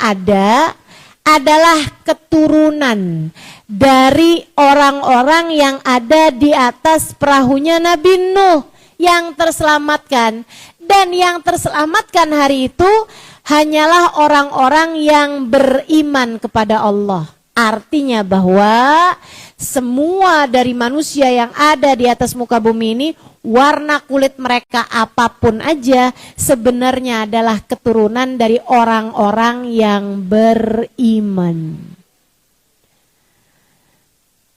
ada adalah keturunan dari orang-orang yang ada di atas perahunya Nabi Nuh yang terselamatkan. Dan yang terselamatkan hari itu hanyalah orang-orang yang beriman kepada Allah. Artinya bahwa semua dari manusia yang ada di atas muka bumi ini, warna kulit mereka apapun aja, sebenarnya adalah keturunan dari orang-orang yang beriman.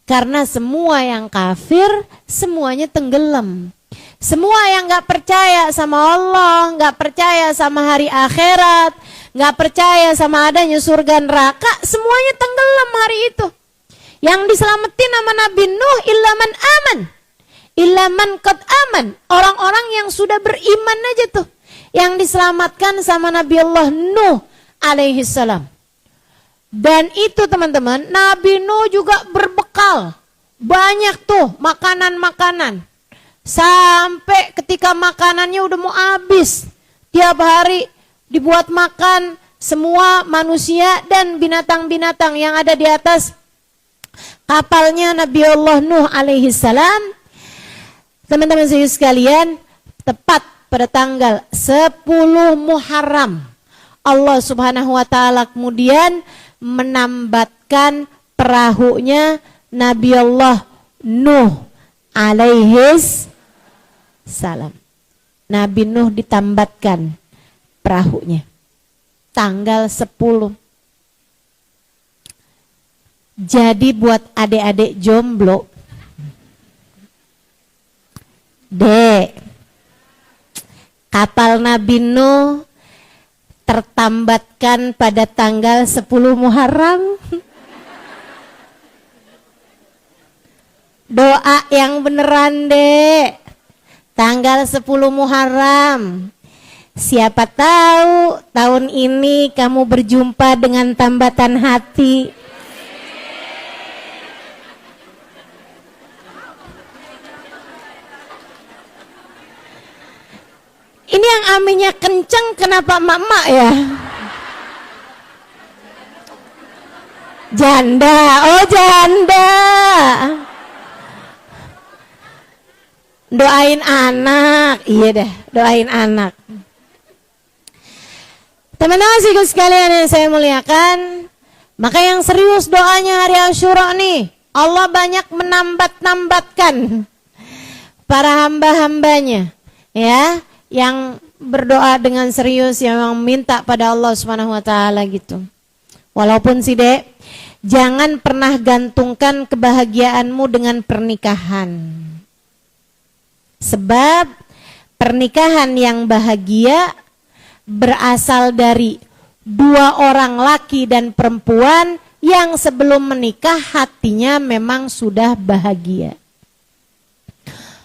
Karena semua yang kafir, semuanya tenggelam. Semua yang gak percaya sama Allah, gak percaya sama hari akhirat, gak percaya sama adanya surga neraka, semuanya tenggelam hari itu. Yang diselamatin sama Nabi Nuh ilaman aman, ilaman qad aman, orang-orang yang sudah beriman aja tuh yang diselamatkan sama Nabi Allah Nuh alaihi salam. Dan itu teman-teman, Nabi Nuh juga berbekal banyak tuh makanan-makanan. Sampai ketika makanannya udah mau habis, tiap hari dibuat makan semua manusia dan binatang-binatang yang ada di atas kapalnya Nabi Allah Nuh alaihi salam. Teman-teman sekalian, tepat pada tanggal 10 Muharram, Allah Subhanahu wa taala kemudian menambatkan perahunya Nabi Allah Nuh alaihi salam. Nabi Nuh ditambatkan perahunya tanggal 10. Jadi buat adik-adik jomblo, Dek, kapal Nabi Nuh tertambatkan pada tanggal 10 Muharram. Doa yang beneran, Dek. Tanggal 10 Muharram. Siapa tahu tahun ini kamu berjumpa dengan tambatan hati. Ini yang aminnya kenceng, kenapa emak-emak ya? Janda, oh janda. Doain anak, iya deh, doain anak. Teman-teman sekalian yang saya muliakan, maka yang serius doanya hari Asyura nih, Allah banyak menambat-nambatkan para hamba-hambanya, ya, yang berdoa dengan serius, yang minta pada Allah Subhanahu wa taala gitu. Walaupun sih, Dek, jangan pernah gantungkan kebahagiaanmu dengan pernikahan. Sebab pernikahan yang bahagia berasal dari dua orang laki dan perempuan yang sebelum menikah hatinya memang sudah bahagia.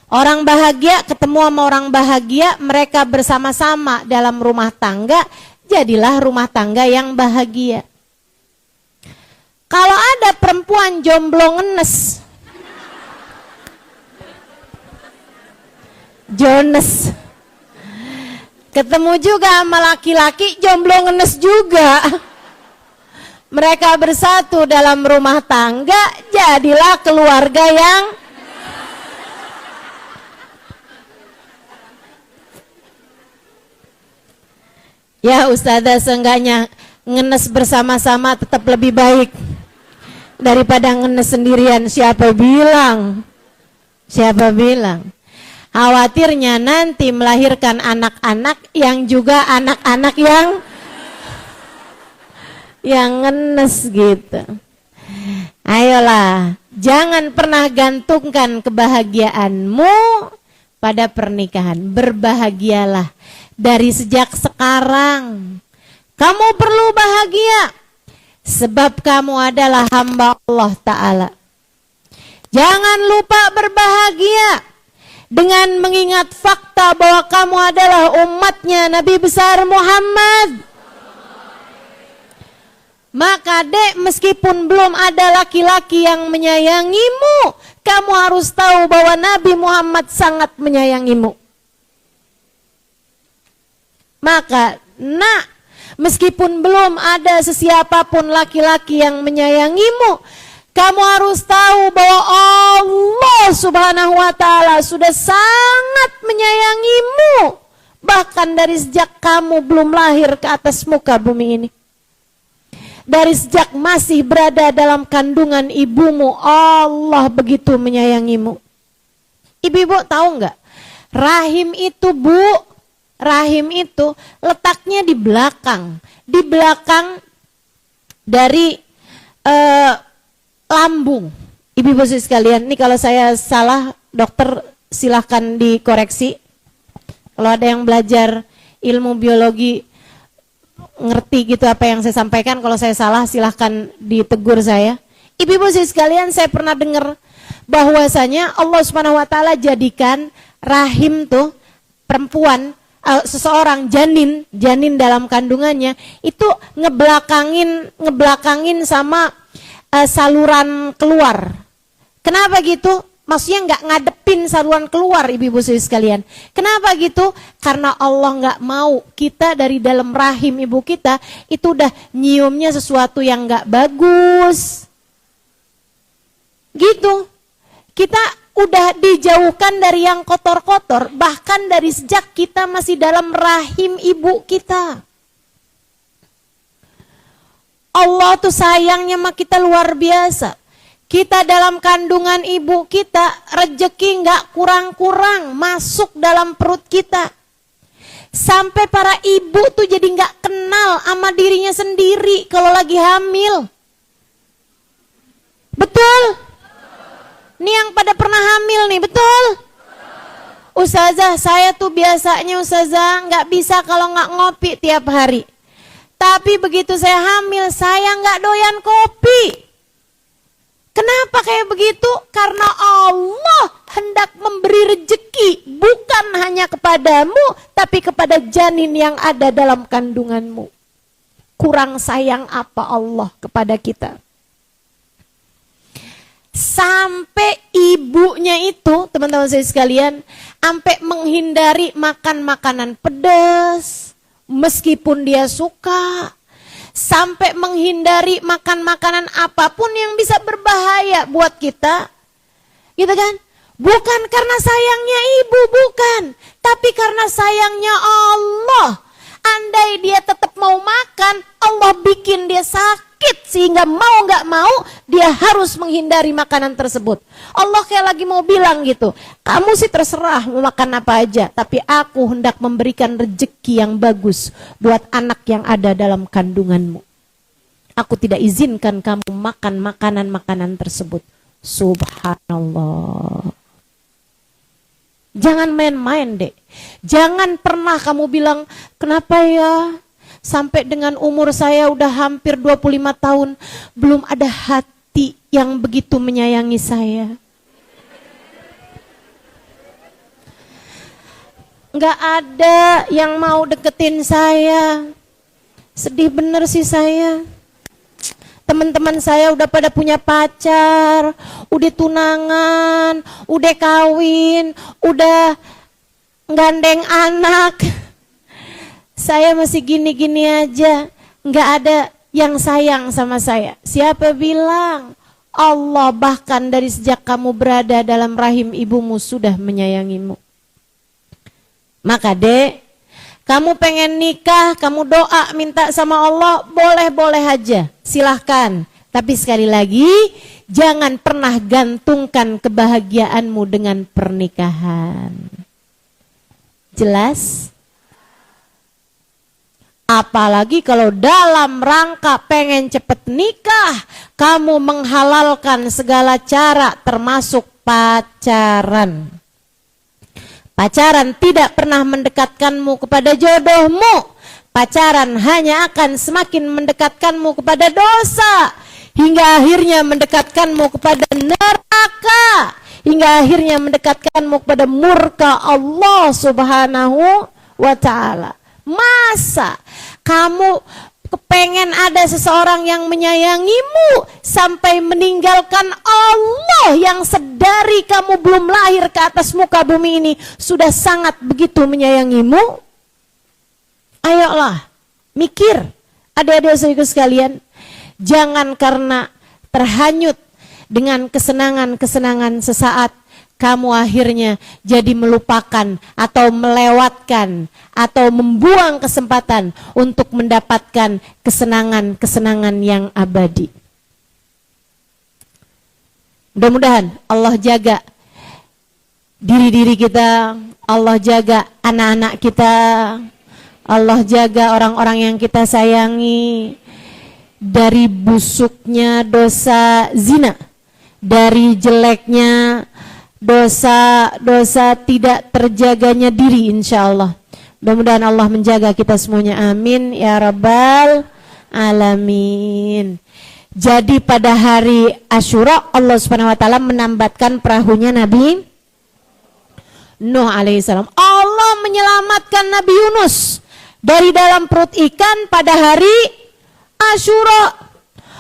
Orang bahagia ketemu sama orang bahagia, mereka bersama-sama dalam rumah tangga, jadilah rumah tangga yang bahagia. Kalau ada perempuan jomblo ngenes, Jones, ketemu juga sama laki-laki jomblo ngenes juga, mereka bersatu dalam rumah tangga, jadilah keluarga yang ya Ustazah, seenggaknya ngenes bersama-sama tetap lebih baik daripada ngenes sendirian. Siapa bilang? Siapa bilang? Khawatirnya nanti melahirkan anak-anak yang juga anak-anak yang ngenes gitu. Ayolah, jangan pernah gantungkan kebahagiaanmu pada pernikahan. Berbahagialah dari sejak sekarang. Kamu perlu bahagia sebab kamu adalah hamba Allah Ta'ala. Jangan lupa berbahagia dengan mengingat fakta bahwa kamu adalah umatnya Nabi besar Muhammad. Maka Dek, meskipun belum ada laki-laki yang menyayangimu, kamu harus tahu bahwa Nabi Muhammad sangat menyayangimu. Maka nak, Meskipun belum ada sesiapapun laki-laki yang menyayangimu, kamu harus tahu bahwa Allah Subhanahu wa ta'ala sudah sangat menyayangimu. Bahkan dari sejak kamu belum lahir ke atas muka bumi ini. Dari sejak masih berada dalam kandungan ibumu, Allah begitu menyayangimu. Ibu-ibu tahu nggak? Rahim itu, Bu, rahim itu letaknya di belakang. Di belakang dari lambung. Ibu-ibu sekalian, ini kalau saya salah, dokter silahkan dikoreksi. Kalau ada yang belajar ilmu biologi, ngerti gitu apa yang saya sampaikan, kalau saya salah silahkan ditegur saya. Ibu-ibu sekalian, saya pernah dengar bahwasanya Allah Subhanahu wa ta'ala jadikan rahim tuh perempuan, seseorang janin dalam kandungannya itu ngebelakangin sama saluran keluar. Kenapa gitu? Maksudnya nggak ngadepin saluran keluar, ibu-ibu sekalian. Kenapa gitu? Karena Allah nggak mau kita dari dalam rahim ibu kita itu udah nyiumnya sesuatu yang nggak bagus. Gitu. Kita udah dijauhkan dari yang kotor-kotor, bahkan dari sejak kita masih dalam rahim ibu kita. Allah tuh sayangnya sama kita luar biasa. Kita dalam kandungan ibu kita, rejeki nggak kurang-kurang masuk dalam perut kita. Sampai para ibu tuh jadi nggak kenal sama dirinya sendiri kalau lagi hamil. Betul? Nih yang pada pernah hamil nih, betul? Ustazah, saya tuh biasanya Ustazah nggak bisa kalau nggak ngopi tiap hari. Tapi begitu saya hamil, saya nggak doyan kopi. Kenapa kayak begitu? Karena Allah hendak memberi rezeki bukan hanya kepadamu, tapi kepada janin yang ada dalam kandunganmu. Kurang sayang apa Allah kepada kita? Sampai ibunya itu, teman-teman saya sekalian, sampai menghindari makan makanan pedas, meskipun dia suka. Sampai menghindari makan makanan apapun yang bisa berbahaya buat kita. Gitu kan? Bukan karena sayangnya ibu, bukan. Tapi karena sayangnya Allah. Andai dia tetap mau makan, Allah bikin dia sakit. Sehingga mau gak mau, dia harus menghindari makanan tersebut. Allah kayak lagi mau bilang gitu, kamu sih terserah mau makan apa aja, tapi aku hendak memberikan rezeki yang bagus buat anak yang ada dalam kandunganmu. Aku tidak izinkan kamu makan makanan-makanan tersebut. Subhanallah. Jangan main-main deh. Jangan pernah kamu bilang, kenapa ya sampai dengan umur saya udah hampir 25 tahun belum ada hati yang begitu menyayangi saya. Nggak ada yang mau deketin saya. Sedih bener sih saya. Teman-teman saya udah pada punya pacar, udah tunangan, udah kawin, udah gandeng anak. Saya masih gini-gini aja, nggak ada yang sayang sama saya. Siapa bilang? Allah bahkan dari sejak kamu berada dalam rahim ibumu sudah menyayangimu. Maka dek, kamu pengen nikah, kamu doa minta sama Allah, boleh-boleh aja, silahkan. Tapi sekali lagi, jangan pernah gantungkan kebahagiaanmu dengan pernikahan. Jelas? Apalagi kalau dalam rangka pengen cepet nikah, kamu menghalalkan segala cara termasuk pacaran. Pacaran tidak pernah mendekatkanmu kepada jodohmu. Pacaran hanya akan semakin mendekatkanmu kepada dosa. Hingga akhirnya mendekatkanmu kepada neraka. Hingga akhirnya mendekatkanmu kepada murka Allah Subhanahu wa ta'ala. Masa kamu kepengen ada seseorang yang menyayangimu sampai meninggalkan Allah yang sedari kamu belum lahir ke atas muka bumi ini sudah sangat begitu menyayangimu? Ayolah, Mikir, adik-adik saudaraku sekalian, jangan karena terhanyut dengan kesenangan-kesenangan sesaat, kamu akhirnya jadi melupakan atau melewatkan atau membuang kesempatan untuk mendapatkan kesenangan-kesenangan yang abadi. Mudah-mudahan Allah jaga diri-diri kita, Allah jaga anak-anak kita, Allah jaga orang-orang yang kita sayangi dari busuknya dosa zina, dari jeleknya dosa-dosa tidak terjaganya diri, insya Allah. Mudah-mudahan Allah menjaga kita semuanya, amin ya rabbal alamin. Jadi pada hari Asyura Allah Subhanahu wa taala menambatkan perahunya Nabi Nuh alaihissalam. Allah menyelamatkan Nabi Yunus dari dalam perut ikan pada hari Asyura.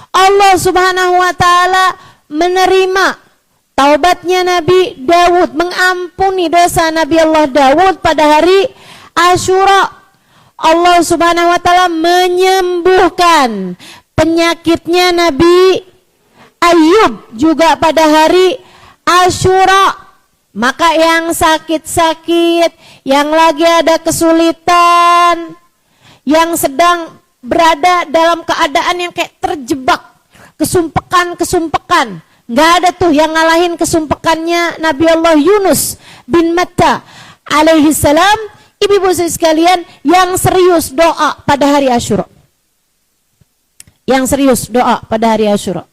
Allah Subhanahu wa taala menerima taubatnya Nabi Daud, mengampuni dosa Nabi Allah Daud pada hari Asyura. Allah Subhanahu wa taala menyembuhkan penyakitnya Nabi Ayub juga pada hari Asyura. Maka yang sakit-sakit, yang lagi ada kesulitan, yang sedang berada dalam keadaan yang kayak terjebak, kesumpekan, nggak ada tuh yang ngalahin kesumpekannya Nabi Allah Yunus bin Matta alaihi salam. Ibu-ibu sekalian yang serius doa pada hari Asyura, yang serius doa pada hari Asyura,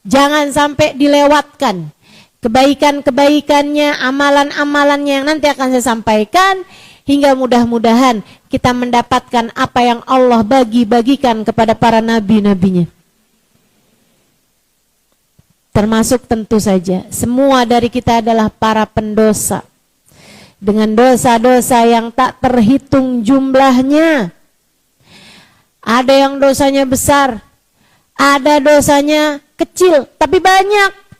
jangan sampai dilewatkan kebaikan-kebaikannya, amalan-amalannya yang nanti akan saya sampaikan, hingga mudah-mudahan kita mendapatkan apa yang Allah bagi-bagikan kepada para nabi-nabinya. Termasuk tentu saja semua dari kita adalah para pendosa dengan dosa-dosa yang tak terhitung jumlahnya. Ada yang dosanya besar, ada dosanya kecil tapi banyak.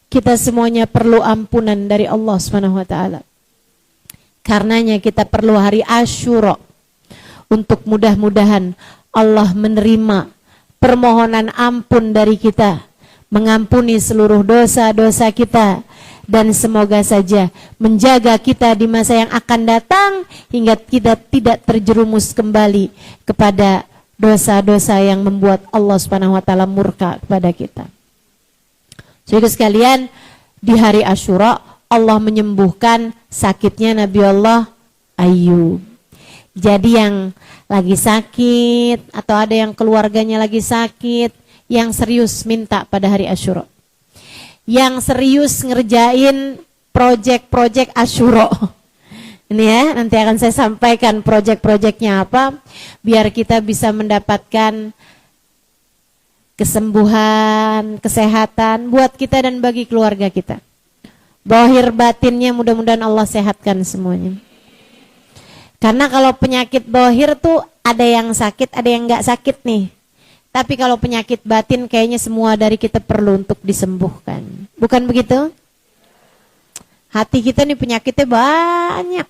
Kita semuanya perlu ampunan dari Allah Subhanahu wa taala. Karenanya kita perlu hari Asyura untuk mudah-mudahan Allah menerima permohonan ampun dari kita, mengampuni seluruh dosa-dosa kita, dan semoga saja menjaga kita di masa yang akan datang hingga kita tidak terjerumus kembali kepada dosa-dosa yang membuat Allah Subhanahu wa taala murka kepada kita. Saudara sekalian, di hari Asyura Allah menyembuhkan sakitnya Nabi Allah Ayub. Jadi yang lagi sakit atau ada yang keluarganya lagi sakit, yang serius minta pada hari Asyura. Yang serius ngerjain project-project Asyura. Ini ya, nanti akan saya sampaikan project-projectnya apa, biar kita bisa mendapatkan kesembuhan, kesehatan buat kita dan bagi keluarga kita. Zahir batinnya mudah-mudahan Allah sehatkan semuanya. Karena kalau penyakit zahir tuh ada yang sakit, ada yang nggak sakit nih. Tapi kalau penyakit batin kayaknya semua dari kita perlu untuk disembuhkan. Bukan begitu? Hati kita nih penyakitnya banyak.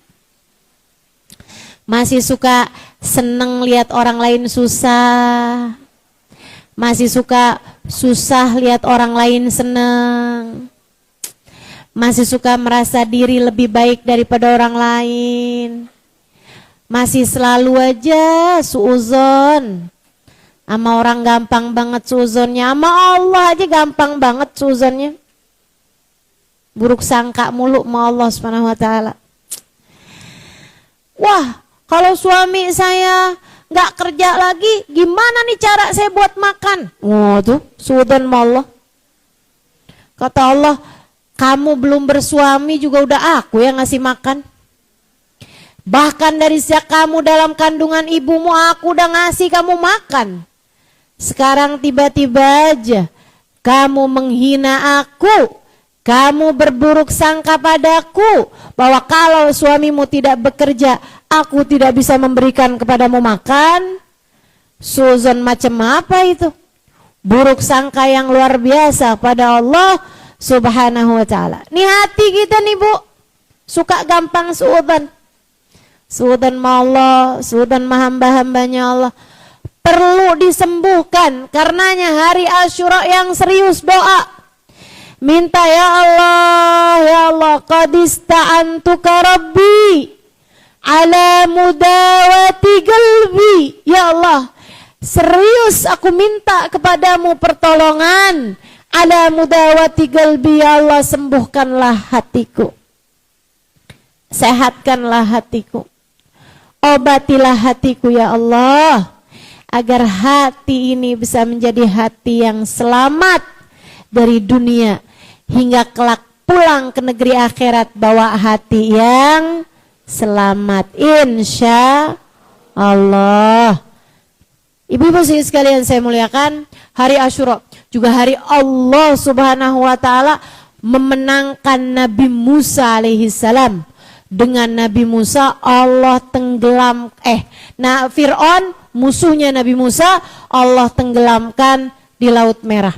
Masih suka seneng lihat orang lain susah. Masih suka susah lihat orang lain senang. Masih suka merasa diri lebih baik daripada orang lain. Masih selalu aja suuzon. Sama orang gampang banget suuzonnya. Sama Allah aja gampang banget suuzonnya. Buruk sangka mulu sama Allah Subhanahu wa taala. Wah, kalau suami saya nggak kerja lagi, gimana nih cara saya buat makan? Oh tuh, suudzon sama Allah. Kata Allah, kamu belum bersuami juga udah aku yang ngasih makan. Bahkan dari sejak kamu dalam kandungan ibumu, aku udah ngasih kamu makan. Sekarang tiba-tiba aja kamu menghina aku. Kamu berburuk sangka padaku bahwa kalau suamimu tidak bekerja, aku tidak bisa memberikan kepadamu makan. Suuzon macam apa itu? Buruk sangka yang luar biasa pada Allah Subhanahu wa taala. Nih hati kita nih Bu, suka gampang suudzon. suudzon ma Allah, suudzon ma hamba-hambanya Allah, perlu disembuhkan. Karenanya hari Asyura yang serius doa. Minta ya Allah, qad ista'antuka rabbi ala mudawati qalbi. Ya Allah, serius aku minta kepadamu pertolongan. Ala mudawati qalbi, ya Allah, sembuhkanlah hatiku. Sehatkanlah hatiku. Obatilah hatiku ya Allah, agar hati ini bisa menjadi hati yang selamat dari dunia hingga kelak pulang ke negeri akhirat bawa hati yang selamat, insya Allah. Ibu-ibu sekalian saya muliakan, hari Asyura juga hari Allah Subhanahu wa taala memenangkan Nabi Musa alaihi salam. Dengan Nabi Musa Allah tenggelam Fir'aun musuhnya Nabi Musa Allah tenggelamkan di Laut Merah.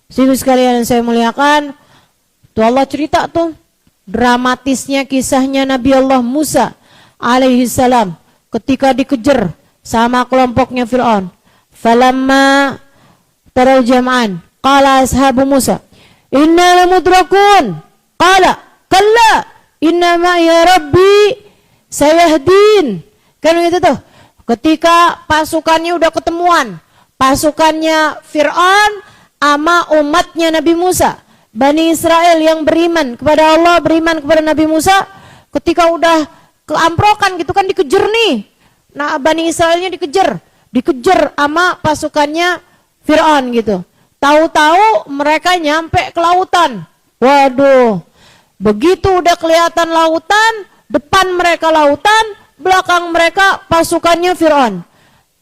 Ibu sekalian saya muliakan, tuh Allah cerita tuh dramatisnya kisahnya Nabi Allah Musa alaihi salam ketika dikejar sama kelompoknya Fir'aun. Falamma taral jam'an qala ashabu Musa inna lamudrakun qala kalla inna ma'iya rabbi sayahdin. Kan gitu tuh. Ketika pasukannya udah ketemuan, pasukannya Fir'aun sama umatnya Nabi Musa, Bani Israel yang beriman kepada Allah, beriman kepada Nabi Musa, ketika udah keamprokan gitu kan, dikejar nih. Nah, Bani Israelnya dikejar sama pasukannya Fir'aun gitu. Tahu-tahu mereka nyampe ke lautan. Waduh, begitu udah kelihatan lautan, depan mereka lautan, belakang mereka pasukannya Fir'aun.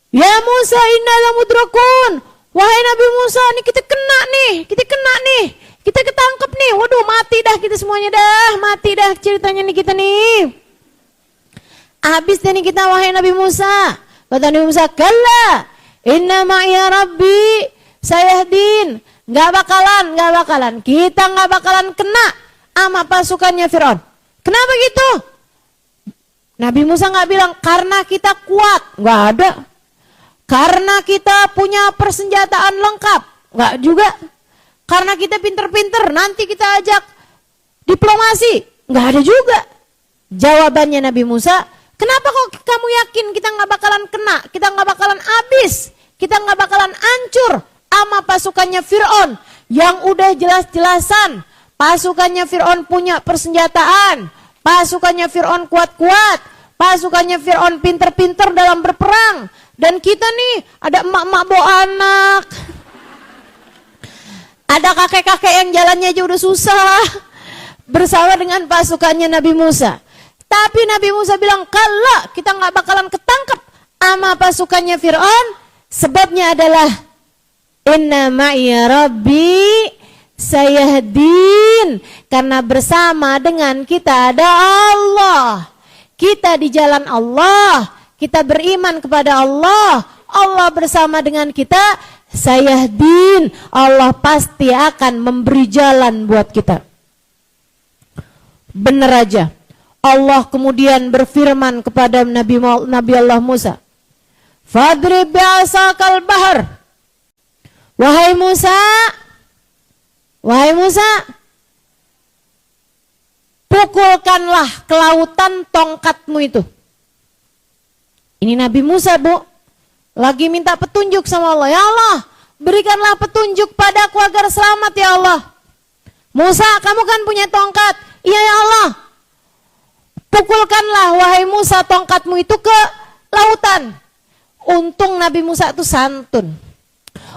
Ya Musa inna lamudrakun. Wahai Nabi Musa, nih kita kena nih, kita ketangkep nih. Waduh, mati dah kita semuanya dah, mati dah ceritanya nih kita nih. Habis deh nih kita, wahai Nabi Musa. Kata Nabi Musa, kalla inna ma'iya rabbi sayahdin. Gak bakalan, kita gak bakalan kena sama pasukannya Fir'aun. Kenapa gitu? Nabi Musa gak bilang karena kita kuat, gak ada. Karena kita punya persenjataan lengkap, gak juga. Karena kita pinter-pinter, nanti kita ajak diplomasi, gak ada juga. Jawabannya Nabi Musa, kenapa kok kamu yakin kita gak bakalan kena, kita gak bakalan habis, kita gak bakalan hancur sama pasukannya Fir'aun yang udah jelas-jelasan. Pasukannya Fir'aun punya persenjataan, pasukannya Fir'aun kuat-kuat, pasukannya Fir'aun pinter-pinter dalam berperang. Dan kita nih ada emak-emak bawa anak, ada kakek-kakek yang jalannya aja udah susah bersama dengan pasukannya Nabi Musa. Tapi Nabi Musa bilang, kala kita gak bakalan ketangkep sama pasukannya Fir'aun. Sebabnya adalah inna ma'iya rabbi sayahdin. Karena bersama dengan kita ada Allah. Kita di jalan Allah, kita beriman kepada Allah, Allah bersama dengan kita, sayahdin, Allah pasti akan memberi jalan buat kita. Benar aja. Allah kemudian berfirman kepada Nabi Allah Musa, fadrib bi'asakal bahar. Wahai Musa, pukulkanlah ke lautan tongkatmu itu. Ini Nabi Musa, Bu, lagi minta petunjuk sama Allah. Ya Allah, berikanlah petunjuk padaku agar selamat ya Allah. Musa, kamu kan punya tongkat. Iya ya Allah. Pukulkanlah wahai Musa tongkatmu itu ke lautan. Untung Nabi Musa itu santun.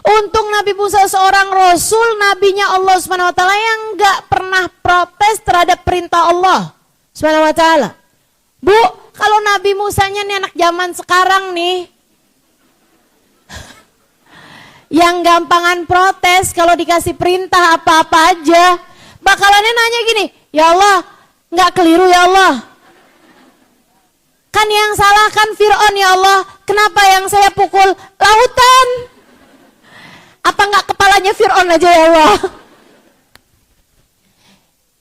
Untung Nabi Musa seorang rasul, nabinya Allah Subhanahu wa taala yang enggak pernah protes terhadap perintah Allah Subhanahu wa taala. Bu, kalau Nabi Musanya nih anak zaman sekarang nih, yang gampangan protes kalau dikasih perintah apa-apa aja, bakalannya nanya gini, ya Allah, nggak keliru ya Allah. Kan yang salah kan Fir'aun ya Allah, kenapa yang saya pukul lautan? Apa nggak kepalanya Fir'aun aja ya Allah?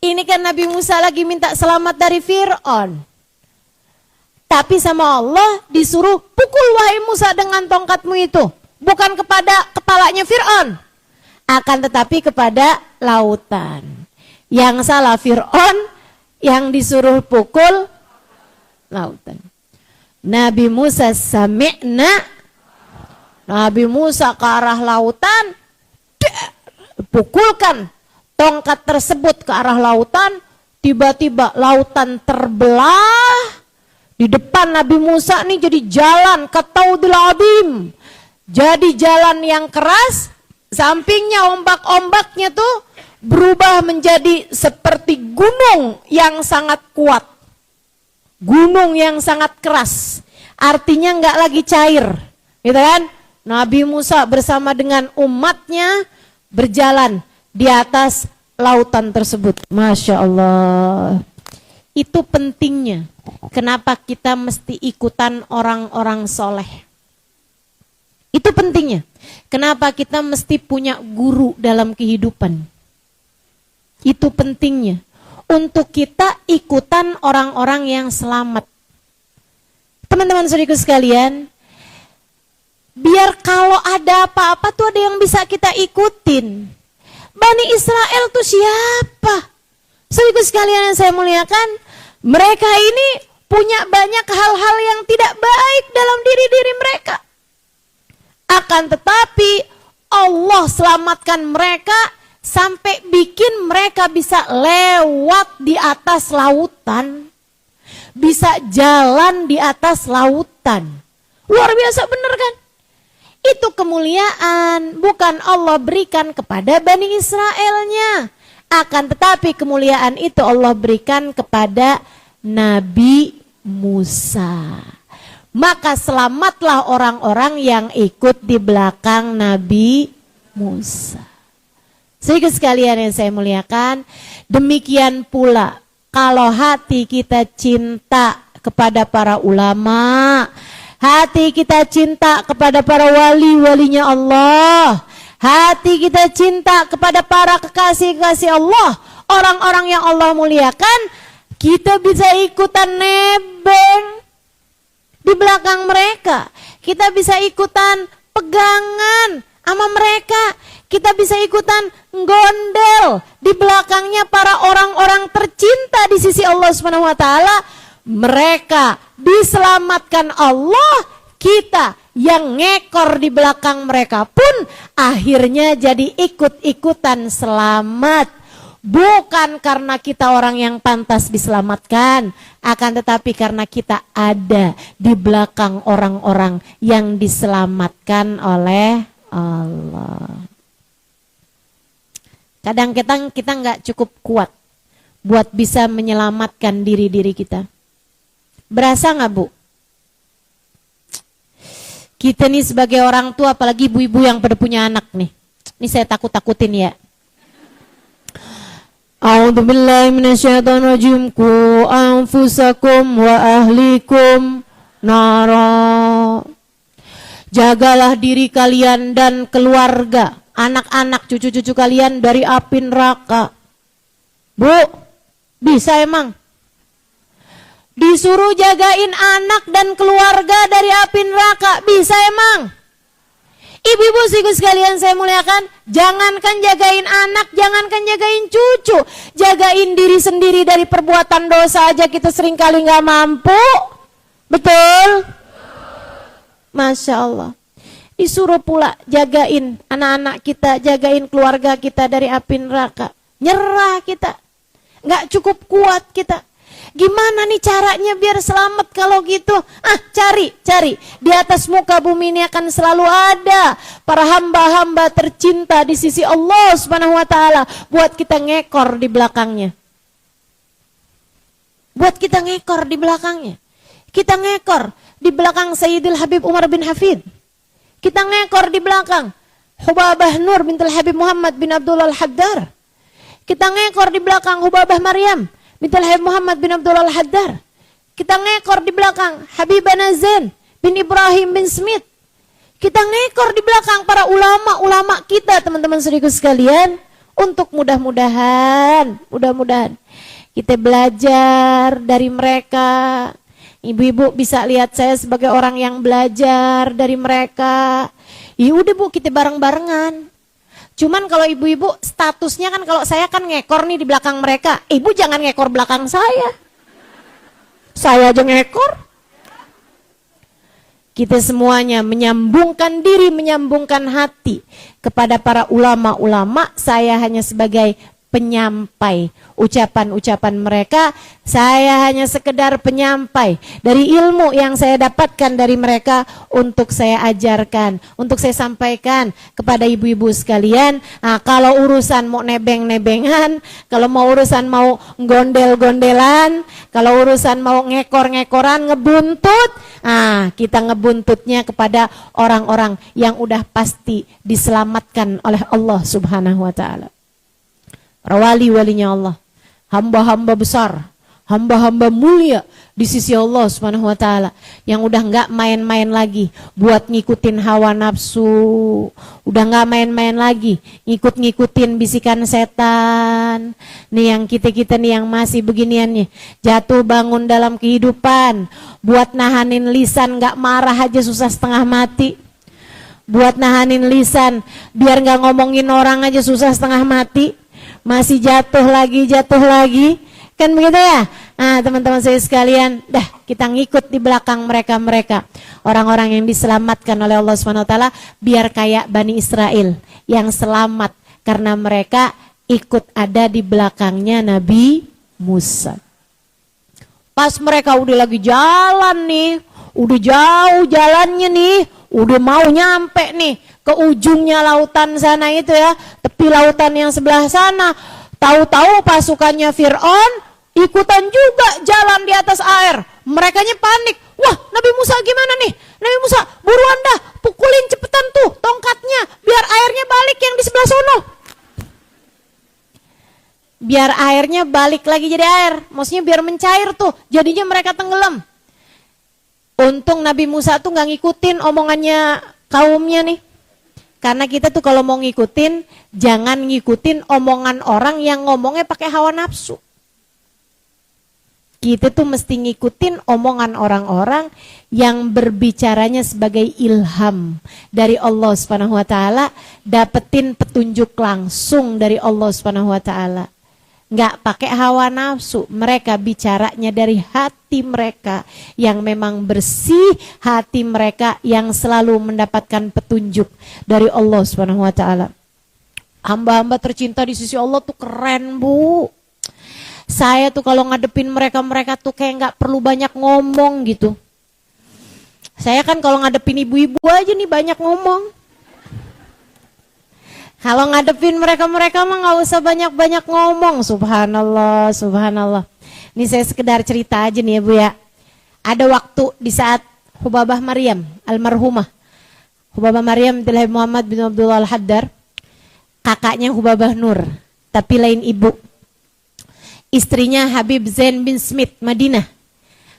Ini kan Nabi Musa lagi minta selamat dari Fir'aun. Tapi sama Allah disuruh pukul wahai Musa dengan tongkatmu itu. Bukan kepada kepalanya Fir'aun, akan tetapi kepada lautan. Yang salah Fir'aun, yang disuruh pukul lautan. Nabi Musa sami'na, Nabi Musa ke arah lautan, pukulkan tongkat tersebut ke arah lautan. Tiba-tiba lautan terbelah. Di depan Nabi Musa nih jadi jalan kataudil adim. Jadi jalan yang keras, sampingnya ombak-ombaknya tuh berubah menjadi seperti gunung yang sangat kuat. Gunung yang sangat keras. Artinya nggak lagi cair, gitu kan? Nabi Musa bersama dengan umatnya berjalan di atas lautan tersebut. Masya Allah. Itu pentingnya. Kenapa kita mesti ikutan orang-orang soleh? Itu pentingnya. Kenapa kita mesti punya guru dalam kehidupan? Itu pentingnya. Untuk kita ikutan orang-orang yang selamat. Teman-teman saudaraku sekalian, biar kalau ada apa-apa tuh ada yang bisa kita ikutin. Bani Israel tuh siapa? Saudaraku sekalian yang saya muliakan, mereka ini punya banyak hal-hal yang tidak baik dalam diri-diri mereka. Akan tetapi Allah selamatkan mereka sampai bikin mereka bisa lewat di atas lautan. Bisa jalan di atas lautan. Luar biasa bener kan? Itu kemuliaan bukan Allah berikan kepada Bani Israelnya. Akan tetapi kemuliaan itu Allah berikan kepada Nabi Musa. Maka selamatlah orang-orang yang ikut di belakang Nabi Musa. Sehingga sekalian yang saya muliakan, demikian pula kalau hati kita cinta kepada para ulama, hati kita cinta kepada para wali-walinya Allah, hati kita cinta kepada para kekasih-kekasih Allah, orang-orang yang Allah muliakan, kita bisa ikutan nebeng di belakang mereka. Kita bisa ikutan pegangan sama mereka. Kita bisa ikutan gondel di belakangnya para orang-orang tercinta di sisi Allah Subhanahu wa taala. Mereka diselamatkan Allah, kita yang ngekor di belakang mereka pun akhirnya jadi ikut-ikutan selamat. Bukan karena kita orang yang pantas diselamatkan, akan tetapi karena kita ada di belakang orang-orang yang diselamatkan oleh Allah. Kadang-kadang kita nggak cukup kuat buat bisa menyelamatkan diri-diri kita. Berasa nggak, Bu? Kita nih sebagai orang tua, apalagi ibu-ibu yang pada punya anak nih. Ini saya takut-takutin ya. A'udzu billahi minasyaitonir rajim. Qu anfusakum wa ahlikum nara. Jagalah diri kalian dan keluarga, anak-anak, cucu-cucu kalian dari api neraka. Bu, bisa emang? Disuruh jagain anak dan keluarga dari api neraka, bisa emang? Ibu-ibu sekalian saya muliakan, jangankan jagain anak, jangankan jagain cucu, jagain diri sendiri dari perbuatan dosa aja kita seringkali gak mampu. Betul? Masya Allah. Disuruh pula jagain anak-anak kita, jagain keluarga kita dari api neraka. Nyerah kita, gak cukup kuat kita. Gimana nih caranya biar selamat kalau gitu? Cari. Di atas muka bumi ini akan selalu ada para hamba-hamba tercinta di sisi Allah Subhanahu wa taala buat kita ngekor di belakangnya. Buat kita ngekor di belakangnya. Kita ngekor di belakang Sayyidil Habib Umar bin Hafid. Kita ngekor di belakang Hubabah Nur bintul Habib Muhammad bin Abdullah Al-Haddar. Kita ngekor di belakang Hubabah Maryam bintul Habib Muhammad bin Abdullah Al-Haddar. Kita ngekor di belakang Habibana Zain bin Ibrahim bin Smith. Kita ngekor di belakang para ulama-ulama kita, teman-teman saudaraku sekalian, untuk mudah-mudahan kita belajar dari mereka. Ibu-ibu bisa lihat saya sebagai orang yang belajar dari mereka. Ya udah Bu, kita bareng-barengan. Cuman kalau ibu-ibu statusnya kan, kalau saya kan ngekor nih di belakang mereka. Ibu jangan ngekor belakang saya. Saya aja ngekor. Kita semuanya menyambungkan diri, menyambungkan hati kepada para ulama-ulama. Saya hanya sebagai penyampai ucapan-ucapan mereka. Saya hanya sekedar penyampai dari ilmu yang saya dapatkan dari mereka untuk saya ajarkan, untuk saya sampaikan kepada ibu-ibu sekalian. Nah, kalau urusan mau nebeng-nebengan, kalau mau urusan mau gondel-gondelan, kalau urusan mau ngekor-ngekoran, ngebuntut, nah kita ngebuntutnya kepada orang-orang yang udah pasti diselamatkan oleh Allah Subhanahu wa ta'ala. Para wali-walinya Allah, hamba-hamba besar, hamba-hamba mulia di sisi Allah Subhanahu wa ta'ala, yang udah gak main-main lagi buat ngikutin hawa nafsu, udah gak main-main lagi ngikut-ngikutin bisikan setan. Nih yang kita-kita nih yang masih beginian nih, jatuh bangun dalam kehidupan, buat nahanin lisan gak marah aja susah setengah mati. Buat nahanin lisan biar gak ngomongin orang aja susah setengah mati. Masih jatuh lagi, kan begitu ya? Nah teman-teman saya sekalian, dah kita ngikut di belakang mereka-mereka, orang-orang yang diselamatkan oleh Allah SWT, biar kayak Bani Israel yang selamat karena mereka ikut ada di belakangnya Nabi Musa. Pas mereka udah lagi jalan nih, udah jauh jalannya nih, udah mau nyampe nih ke ujungnya lautan sana itu ya, tepi lautan yang sebelah sana. Tahu-tahu pasukannya Fir'aun ikutan juga jalan di atas air. Merekanya panik. Wah, Nabi Musa gimana nih? Nabi Musa, buruan dah, pukulin cepetan tuh tongkatnya biar airnya balik yang di sebelah sono. Biar airnya balik lagi jadi air. Maksudnya biar mencair tuh, jadinya mereka tenggelam. Untung Nabi Musa tuh gak ngikutin omongannya kaumnya nih. Karena kita tuh kalau mau ngikutin, jangan ngikutin omongan orang yang ngomongnya pakai hawa nafsu. Kita tuh mesti ngikutin omongan orang-orang yang berbicaranya sebagai ilham dari Allah Subhanahu wa ta'ala, dapetin petunjuk langsung dari Allah Subhanahu wa ta'ala. Nggak pakai hawa nafsu, mereka bicaranya dari hati mereka yang memang bersih, hati mereka yang selalu mendapatkan petunjuk dari Allah Subhanahu wa ta'ala. Hamba-hamba tercinta di sisi Allah tuh keren Bu. Saya tuh kalau ngadepin mereka-mereka tuh kayak nggak perlu banyak ngomong gitu. Saya kan kalau ngadepin ibu-ibu aja nih banyak ngomong. Kalau ngadepin mereka-mereka mah nggak usah banyak-banyak ngomong. Subhanallah, subhanallah. Ini saya sekedar cerita aja nih ya Bu ya. Ada waktu di saat Hubabah Maryam, almarhumah Hubabah Maryam binti Muhammad bin Abdullah Al-Haddar, kakaknya Hubabah Nur, tapi lain ibu. Istrinya Habib Zain bin Smith Madinah,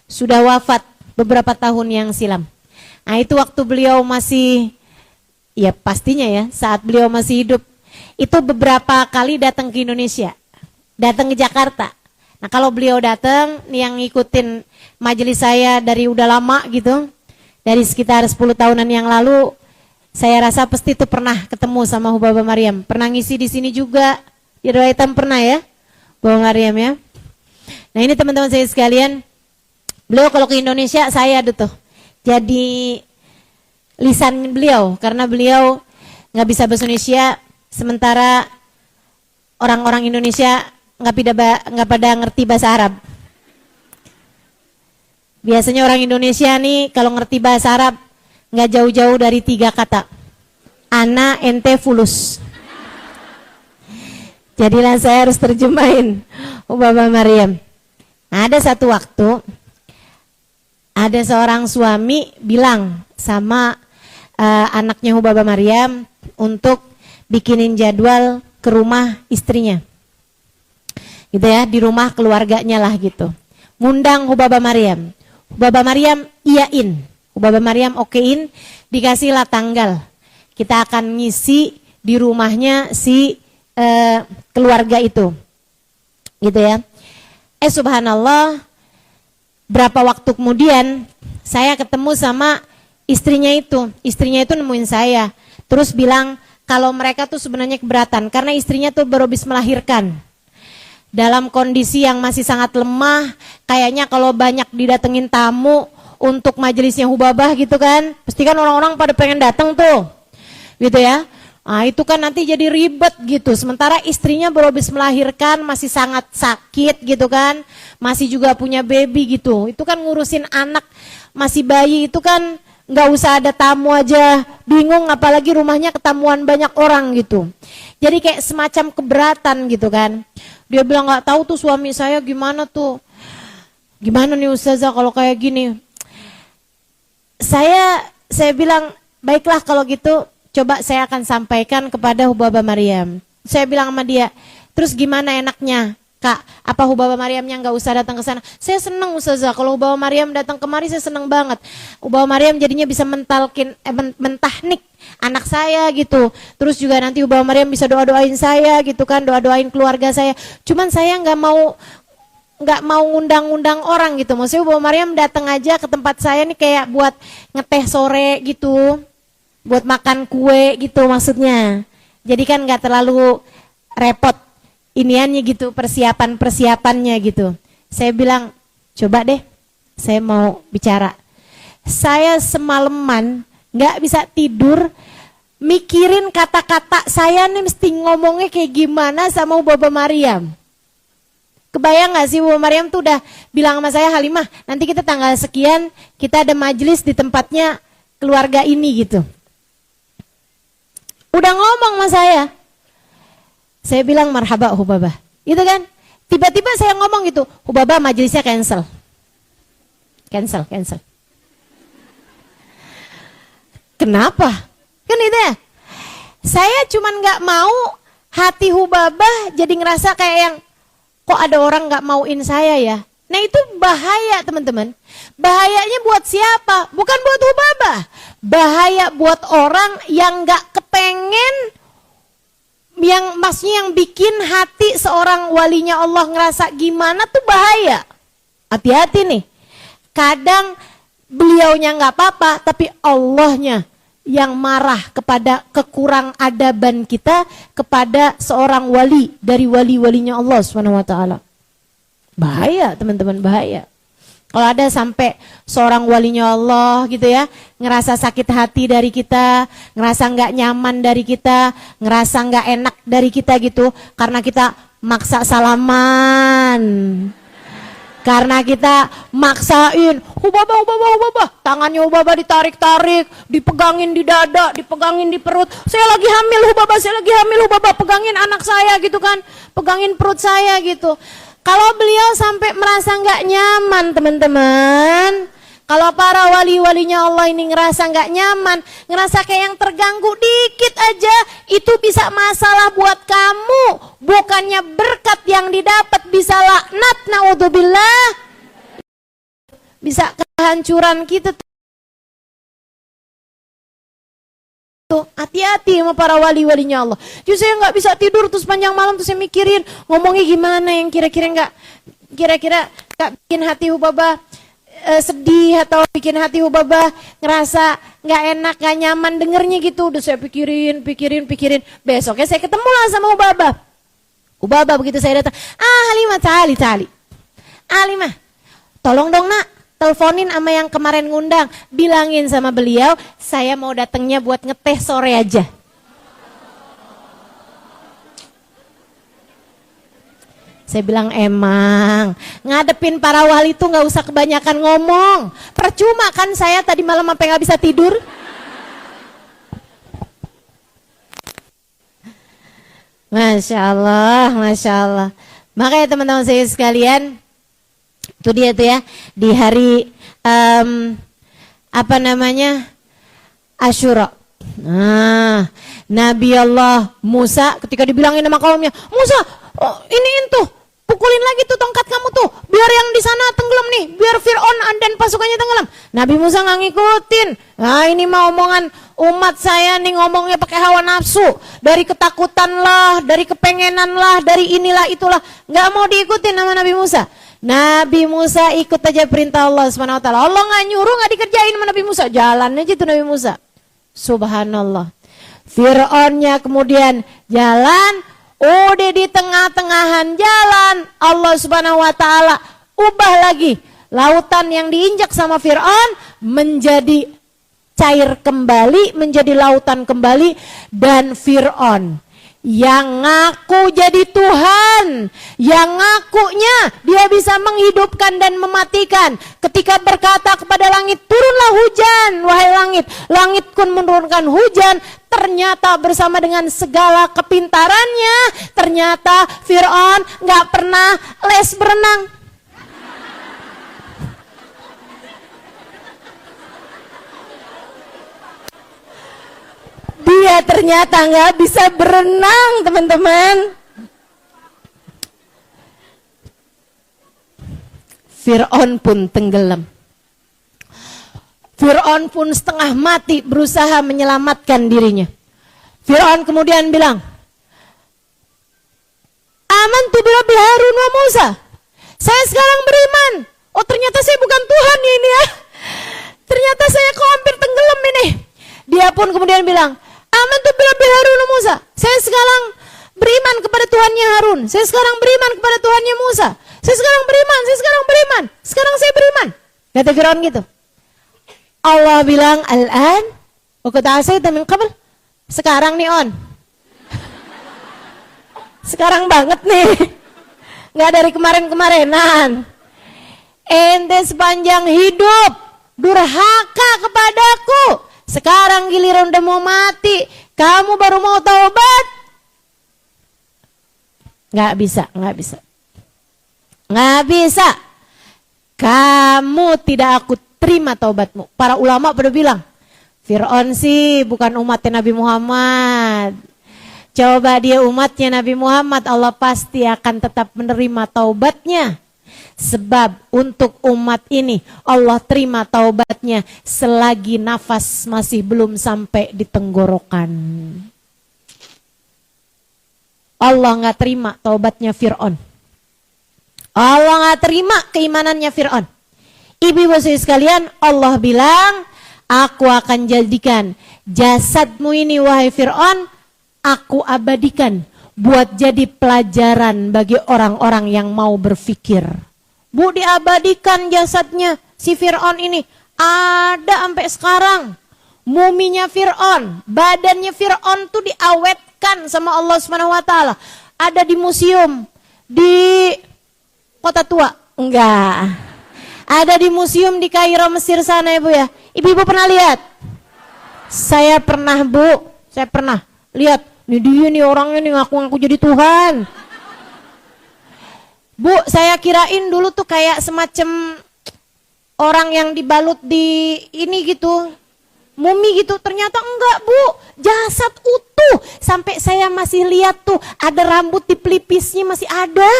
sudah wafat beberapa tahun yang silam. Nah itu waktu beliau masih, ya pastinya ya, saat beliau masih hidup, itu beberapa kali datang ke Indonesia, datang ke Jakarta. Nah kalau beliau datang, yang ngikutin majelis saya dari udah lama gitu, dari sekitar 10 tahunan yang lalu, saya rasa pasti itu pernah ketemu sama Hubabah Maryam. Pernah ngisi di sini juga, di Ruwaitan pernah ya, Hubabah Maryam ya. Nah ini teman-teman saya sekalian, beliau kalau ke Indonesia saya tuh jadi lisan beliau, karena beliau nggak bisa bahasa Indonesia, sementara orang-orang Indonesia nggak pada ngerti bahasa Arab. Biasanya orang Indonesia nih kalau ngerti bahasa Arab nggak jauh-jauh dari 3 kata, ana ente fulus. Jadilah saya harus terjemahin Hubabah Maryam. Nah, ada satu waktu ada seorang suami bilang sama anaknya Hubabah Maryam untuk bikinin jadwal ke rumah istrinya, gitu ya, di rumah keluarganya lah gitu. Ngundang Hubabah Maryam. Hubabah Maryam iyain, Hubabah Maryam okein, dikasihlah tanggal. Kita akan ngisi di rumahnya si keluarga itu, gitu ya. Subhanallah, Berapa waktu kemudian saya ketemu sama istrinya itu. Istrinya itu nemuin saya. Terus bilang kalau mereka tuh sebenarnya keberatan karena istrinya tuh baru habis melahirkan. Dalam kondisi yang masih sangat lemah, kayaknya kalau banyak didatengin tamu untuk majelisnya Hubabah gitu kan, pasti kan orang-orang pada pengen datang tuh. Gitu ya. Nah, itu kan nanti jadi ribet gitu. Sementara istrinya baru habis melahirkan, masih sangat sakit gitu kan. Masih juga punya baby gitu. Itu kan ngurusin anak masih bayi itu kan nggak usah ada tamu aja bingung, apalagi rumahnya ketamuan banyak orang gitu. Jadi kayak semacam keberatan gitu kan. Dia bilang nggak tahu tuh suami saya gimana tuh. Gimana nih Ustazah kalau kayak gini? Saya bilang baiklah kalau gitu. Coba saya akan sampaikan kepada Hubabah Maryam. Saya bilang sama dia, terus gimana enaknya? Kak, apa Hubabah Maryamnya nggak usah datang ke sana? Saya senang Ustazah, kalau Hubabah Maryam datang kemari saya senang banget. Hubabah Maryam jadinya bisa mentahnik anak saya gitu. Terus juga nanti Hubabah Maryam bisa doa-doain saya gitu kan, doa-doain keluarga saya. Cuman saya nggak mau ngundang-undang orang gitu. Maksudnya Hubabah Maryam datang aja ke tempat saya nih kayak buat ngeteh sore gitu. Buat makan kue gitu maksudnya. Jadi kan gak terlalu repot iniannya gitu, persiapannya gitu. Saya bilang, coba deh saya mau bicara. Saya semalaman gak bisa tidur mikirin kata-kata saya nih mesti ngomongnya kayak gimana sama Hubabah Maryam. Kebayang gak sih Hubabah Maryam tuh udah bilang sama saya, Halimah nanti kita tanggal sekian kita ada majelis di tempatnya keluarga ini gitu. Udah ngomong sama saya. Saya bilang marhaba Hubabah. Gitu kan. Tiba-tiba saya ngomong gitu. Hubabah majelisnya cancel. Cancel. Kenapa? Kan itu ya. Saya cuman gak mau hati Hubabah jadi ngerasa kayak yang kok ada orang gak mauin saya ya. Nah itu bahaya teman-teman. Bahayanya buat siapa? Bukan buat Hubabah. Bahaya buat orang yang gak kepengen, yang maksudnya yang bikin hati seorang walinya Allah ngerasa gimana tuh bahaya. Hati-hati nih. Kadang beliaunya gak apa-apa, tapi Allahnya yang marah kepada kekurang adaban kita kepada seorang wali dari wali-walinya Allah SWT. Bahaya teman-teman, bahaya. Kalau ada sampai seorang walinya Allah gitu ya, ngerasa sakit hati dari kita, ngerasa nggak nyaman dari kita, ngerasa nggak enak dari kita gitu, karena kita maksa salaman, karena kita maksain, Hubabah, tangannya Hubabah ditarik-tarik, dipegangin di dada, dipegangin di perut. Saya lagi hamil Hubabah, pegangin anak saya gitu kan, pegangin perut saya gitu. Kalau beliau sampai merasa nggak nyaman teman-teman, kalau para wali-walinya Allah ini ngerasa nggak nyaman, ngerasa kayak yang terganggu dikit aja, itu bisa masalah buat kamu, bukannya berkat yang didapat, bisa laknat, naudzubillah, bisa kehancuran kita. Hati-hati sama para wali-walinya Allah. Justru saya nggak bisa tidur tuh sepanjang malam tuh saya mikirin ngomongnya gimana yang kira-kira nggak bikin hati Hubabah sedih atau bikin hati Hubabah ngerasa nggak enak, nggak nyaman dengernya gitu. Udah saya pikirin. Besoknya saya ketemu lah sama Hubabah begitu saya datang. Halimah cali. Halimah, tolong dong nak, teleponin sama yang kemarin ngundang, bilangin sama beliau saya mau datangnya buat ngeteh sore aja. Saya bilang emang ngadepin para wali itu nggak usah kebanyakan ngomong, percuma kan saya tadi malam sampai nggak bisa tidur. Masya Allah. Makanya teman-teman saya sekalian, itu dia tuh ya, di hari Asyura. Nabi Allah Musa ketika dibilangin sama kaumnya, Musa, iniin tuh, pukulin lagi tuh tongkat kamu tuh, biar yang di sana tenggelam nih, biar Fir'aun dan pasukannya tenggelam. Nabi Musa nggak ngikutin. Nah ini mah omongan umat saya nih, ngomongnya pakai hawa nafsu, dari ketakutan lah, dari kepengenan lah, dari inilah itulah, nggak mau diikutin sama Nabi Musa. Nabi Musa ikut aja perintah Allah Subhanahu wa taala. Allah nggak nyuruh, nggak dikerjain sama Nabi Musa, jalan aja tuh Nabi Musa. Subhanallah. Fir'aunnya kemudian jalan, udah di tengah-tengahan jalan, Allah Subhanahu wa taala ubah lagi lautan yang diinjak sama Fir'aun menjadi cair kembali, menjadi lautan kembali, dan Fir'aun yang ngaku jadi Tuhan, yang ngakunya dia bisa menghidupkan dan mematikan, ketika berkata kepada langit, turunlah hujan, wahai langit, langit pun menurunkan hujan. Ternyata bersama dengan segala kepintarannya, ternyata Fir'aun gak pernah les berenang. Dia ternyata nggak bisa berenang, teman-teman. Fir'aun pun tenggelam. Fir'aun pun setengah mati berusaha menyelamatkan dirinya. Fir'aun kemudian bilang, amantu birabbil Harun wa Musa. Saya sekarang beriman. Oh, ternyata saya bukan Tuhan ini ya. Ternyata saya kok hampir tenggelam ini. Dia pun kemudian bilang, amantu birabbil Harun wa Musa. Saya sekarang beriman kepada Tuhannya Harun. Saya sekarang beriman kepada Tuhannya Musa. Saya sekarang beriman, saya sekarang beriman. Sekarang saya beriman. Kata Fir'aun gitu. Allah bilang, al-an wa qad asaita min qabl. Sekarang nih on. Sekarang banget nih. Nggak dari kemarin-kemarinan. Ente sepanjang hidup durhaka kepadaku. Sekarang giliran udah mau mati, kamu baru mau taubat? Nggak bisa, nggak bisa. Nggak bisa. Kamu tidak aku terima taubatmu. Para ulama pada bilang, Fir'aun sih bukan umatnya Nabi Muhammad. Coba dia umatnya Nabi Muhammad, Allah pasti akan tetap menerima taubatnya. Sebab untuk umat ini Allah terima taubatnya selagi nafas masih belum sampai di tenggorokan. Allah nggak terima taubatnya Fir'aun. Allah nggak terima keimanannya Fir'aun. Ibu-ibu sekalian, Allah bilang, aku akan jadikan jasadmu ini wahai Fir'aun, aku abadikan buat jadi pelajaran bagi orang-orang yang mau berpikir. Bu, diabadikan jasadnya si Fir'aun ini. Ada sampai sekarang. Muminya Fir'aun, badannya Fir'aun tuh diawetkan sama Allah Subhanahu wa taala. Ada di museum di Kota Tua. Enggak. Ada di museum di Kairo, Mesir sana, Ibu ya. Ibu-ibu pernah lihat? Saya pernah, Bu. Saya pernah lihat. Nih dia nih orangnya nih ngaku-ngaku jadi Tuhan. Bu, saya kirain dulu tuh kayak semacam orang yang dibalut di ini gitu, mumi gitu. Ternyata enggak, Bu, jasad utuh. Sampai saya masih lihat tuh ada rambut di pelipisnya masih ada.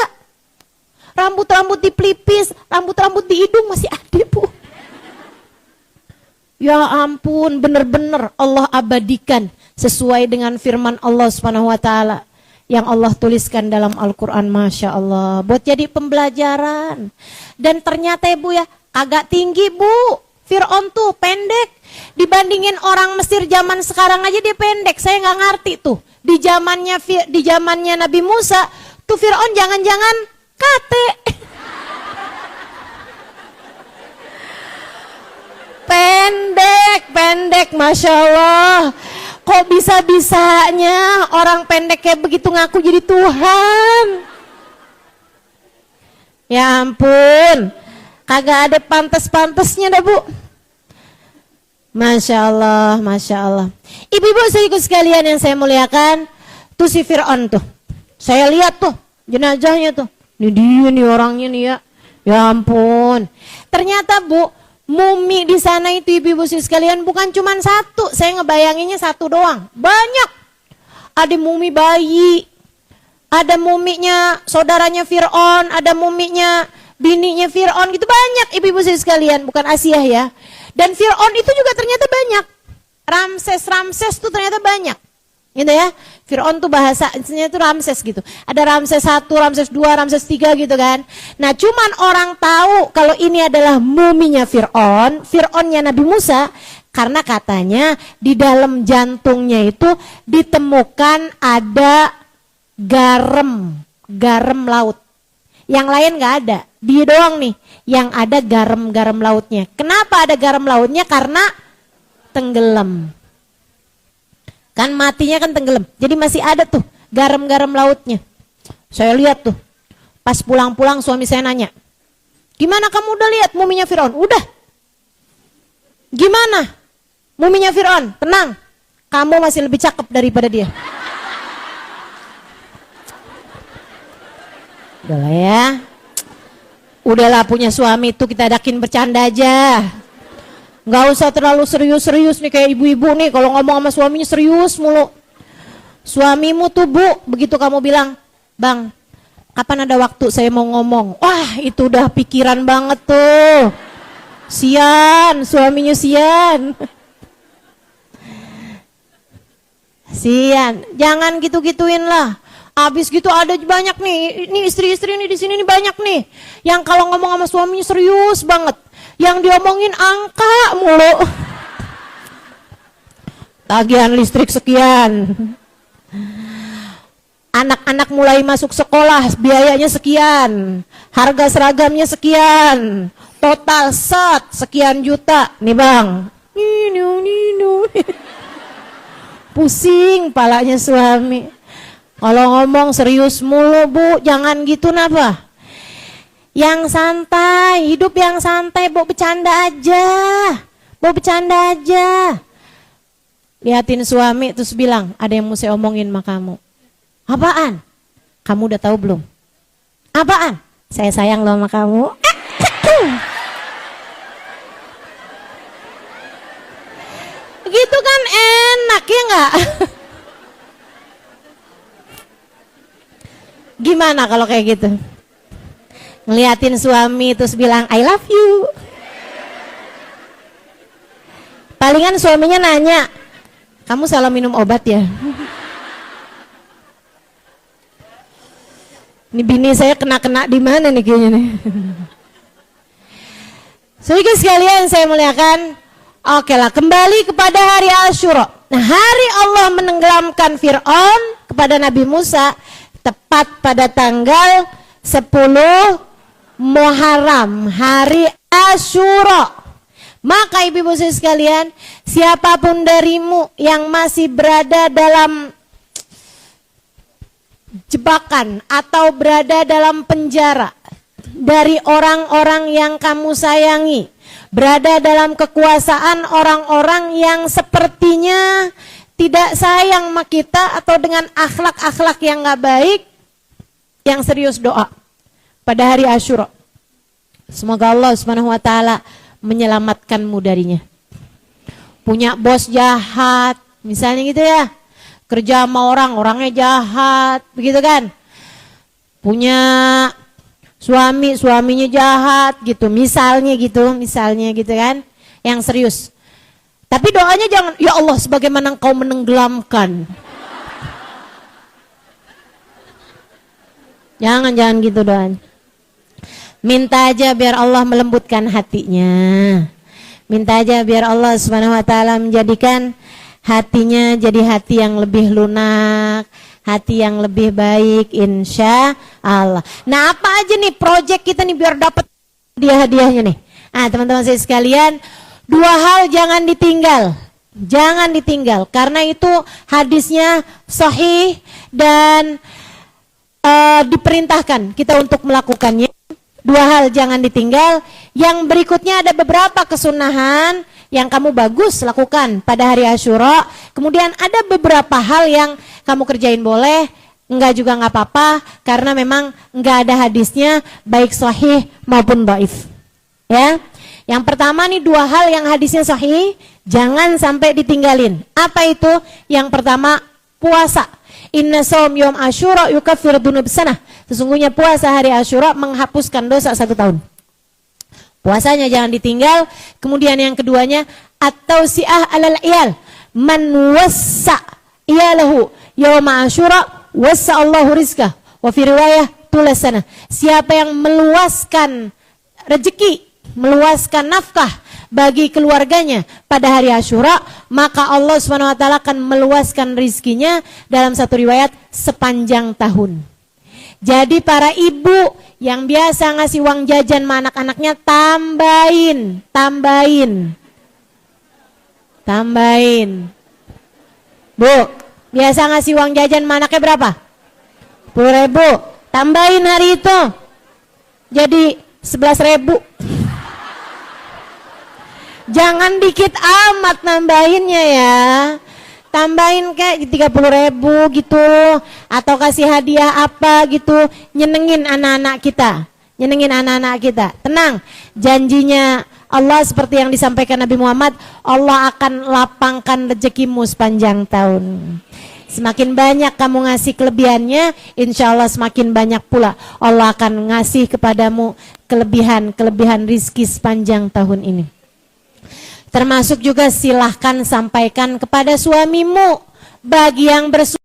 Rambut-rambut di pelipis, rambut-rambut di hidung masih ada, Bu. Ya ampun, bener-bener Allah abadikan sesuai dengan firman Allah Subhanahu wa taala yang Allah tuliskan dalam Al-Quran. Masya Allah, buat jadi pembelajaran. Dan ternyata Ibu ya, agak tinggi Bu. Fir'aun tuh pendek. Dibandingin orang Mesir zaman sekarang aja dia pendek. Saya nggak ngerti tuh. Di zamannya Nabi Musa, tuh Fir'aun jangan-jangan kate. Pendek, Masya Allah. Kok bisa-bisanya orang pendek kayak begitu ngaku jadi Tuhan? Ya ampun, kagak ada pantas-pantasnya dah Bu. Masya Allah, Masya Allah. Ibu-ibu saudaraku sekalian yang saya muliakan, tuh si Fir'aun tuh. Saya lihat tuh jenazahnya tuh. Ini dia nih orangnya nih ya. Ya ampun. Ternyata Bu, mumi di sana itu ibu-ibu sekalian bukan cuma satu. Saya ngebayanginnya satu doang. Banyak. Ada mumi bayi, ada muminya saudaranya Fir'aun, ada muminya bininya Fir'aun, gitu banyak ibu-ibu sekalian. Bukan Asia ya. Dan Fir'aun itu juga ternyata banyak. Ramses tuh ternyata banyak. Gitu ya. Fir'aun tuh bahasanya itu Ramses gitu. Ada Ramses 1, Ramses 2, Ramses 3 gitu kan. Nah cuman orang tahu kalau ini adalah muminya Fir'aun, Fir'aunnya Nabi Musa. Karena katanya di dalam jantungnya itu ditemukan ada garam laut. Yang lain gak ada. Dia doang nih yang ada garam lautnya. Kenapa ada garam lautnya? Karena tenggelam. Kan matinya kan tenggelam. Jadi masih ada tuh garam lautnya. Saya lihat tuh. Pas pulang-pulang suami saya nanya, "Gimana kamu udah lihat muminya Fir'aun?" "Udah." "Gimana muminya Fir'aun?" "Tenang, kamu masih lebih cakep daripada dia." Udahlah ya. Udahlah punya suami itu kita adakin bercanda aja. Nggak usah terlalu serius-serius nih kayak ibu-ibu nih kalau ngomong sama suaminya serius mulu. Suamimu tuh Bu, begitu kamu bilang, "Bang, kapan ada waktu saya mau ngomong?" Wah itu udah pikiran banget tuh. Sian, suaminya sian. Sian, jangan gitu-gituin lah. Abis gitu ada banyak nih, ini istri-istri nih di sini nih banyak nih, yang kalau ngomong sama suaminya serius banget, yang diomongin angka mulu. Tagihan listrik sekian, anak-anak mulai masuk sekolah biayanya sekian, harga seragamnya sekian, total sekian juta nih bang. Ninu. Pusing palanya suami. Kalau ngomong serius mulu Bu, jangan gitu napa. Yang santai, hidup yang santai, Bu, bercanda aja. Bu, bercanda aja. Liatin suami terus bilang, "Ada yang mau saya omongin sama kamu." "Apaan?" "Kamu udah tahu belum?" "Apaan?" "Saya sayang loh sama kamu." Gitu kan enak ya enggak? Gimana kalau kayak gitu? Ngeliatin suami terus bilang I love you. Palingan suaminya nanya, "Kamu salah minum obat ya?" Ini bini saya kena di mana nih kayaknya nih. Saudara sekalian saya muliakan. Oke lah, kembali kepada hari Asyura. Nah, hari Allah menenggelamkan Fir'aun kepada Nabi Musa tepat pada tanggal 10 Muharram, hari Asyura. Maka ibu-ibu sekalian, siapapun darimu yang masih berada dalam jebakan atau berada dalam penjara dari orang-orang yang kamu sayangi, berada dalam kekuasaan orang-orang yang sepertinya tidak sayang sama kita atau dengan akhlak-akhlak yang gak baik, yang serius doa pada hari Asyura. Semoga Allah Subhanahu wa taala menyelamatkanmu darinya. Punya bos jahat, misalnya gitu ya. Kerja sama orangnya jahat, begitu kan? Punya suaminya jahat gitu, misalnya gitu kan? Yang serius. Tapi doanya jangan, "Ya Allah, sebagaimana Engkau menenggelamkan." Jangan gitu doanya. Minta aja biar Allah melembutkan hatinya. Minta aja biar Allah Subhanahu wa taala menjadikan hatinya jadi hati yang lebih lunak, hati yang lebih baik, insya Allah. Nah, apa aja nih project kita nih biar dapat hadiah-hadiahnya nih? Ah, teman-teman saya sekalian, 2 hal jangan ditinggal. Jangan ditinggal karena itu hadisnya sahih dan diperintahkan kita untuk melakukannya. 2 hal jangan ditinggal. Yang berikutnya ada beberapa kesunahan yang kamu bagus lakukan pada hari Asyura. Kemudian ada beberapa hal yang kamu kerjain boleh, enggak juga enggak apa-apa karena memang enggak ada hadisnya baik sahih maupun dhaif. Ya. Yang pertama nih 2 hal yang hadisnya sahih, jangan sampai ditinggalin. Apa itu? Yang pertama, puasa. Inna shaum yom Asyura yukaffiru dzunub sanah. Sesungguhnya puasa hari Asyura menghapuskan dosa 1 tahun. Puasanya jangan ditinggal. Kemudian yang keduanya, at-tausi'ah alal iyal. Man wassa iyalahu yauma asyura wassa'allahu rizqah wa fi riwayah tulasana. Siapa yang meluaskan rezeki, meluaskan nafkah bagi keluarganya pada hari Asyura, maka Allah Subhanahu wa taala akan meluaskan rizkinya dalam satu riwayat sepanjang tahun. Jadi para ibu yang biasa ngasih uang jajan sama anak-anaknya, tambahin. Bu, biasa ngasih uang jajan sama anaknya berapa? 10.000. Tambahin hari itu jadi 11.000. Jangan dikit amat nambahinnya ya. Tambahin kayak 30.000 gitu, atau kasih hadiah apa gitu, nyenengin anak-anak kita. Tenang, janjinya Allah seperti yang disampaikan Nabi Muhammad, Allah akan lapangkan rezekimu sepanjang tahun. Semakin banyak kamu ngasih kelebihannya, insya Allah semakin banyak pula Allah akan ngasih kepadamu kelebihan rizki sepanjang tahun ini. Termasuk juga silahkan sampaikan kepada suamimu bagi yang bersuami.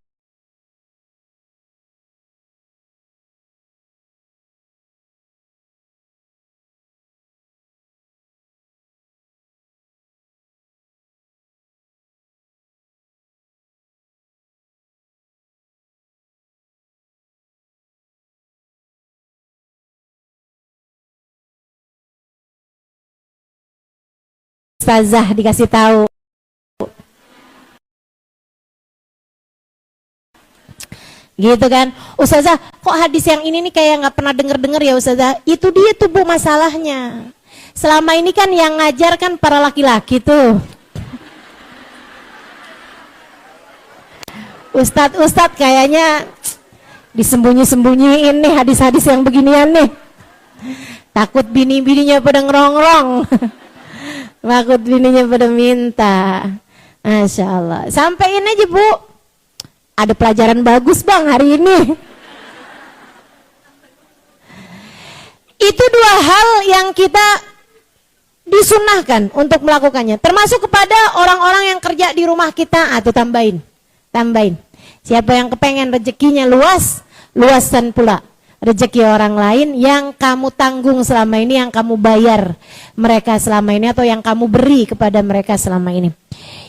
Ustazah dikasih tahu. Gitu kan, Ustazah, kok hadis yang ini nih kayak nggak pernah denger ya Ustazah? Itu dia tuh Bu masalahnya. Selama ini kan yang ngajar kan para laki-laki tuh. Ustadz kayaknya disembunyi-sembunyiin nih hadis-hadis yang beginian nih. Takut bini-bininya pada ngerongrong. Takut bininya pada minta. Masya Allah. Sampaiin aja Bu, ada pelajaran bagus Bang hari ini. Itu dua hal yang kita disunahkan untuk melakukannya. Termasuk kepada orang-orang yang kerja di rumah kita. Atau tambahin. Siapa yang kepengen rezekinya luasan pula rezeki orang lain yang kamu tanggung selama ini, yang kamu bayar mereka selama ini, atau yang kamu beri kepada mereka selama ini.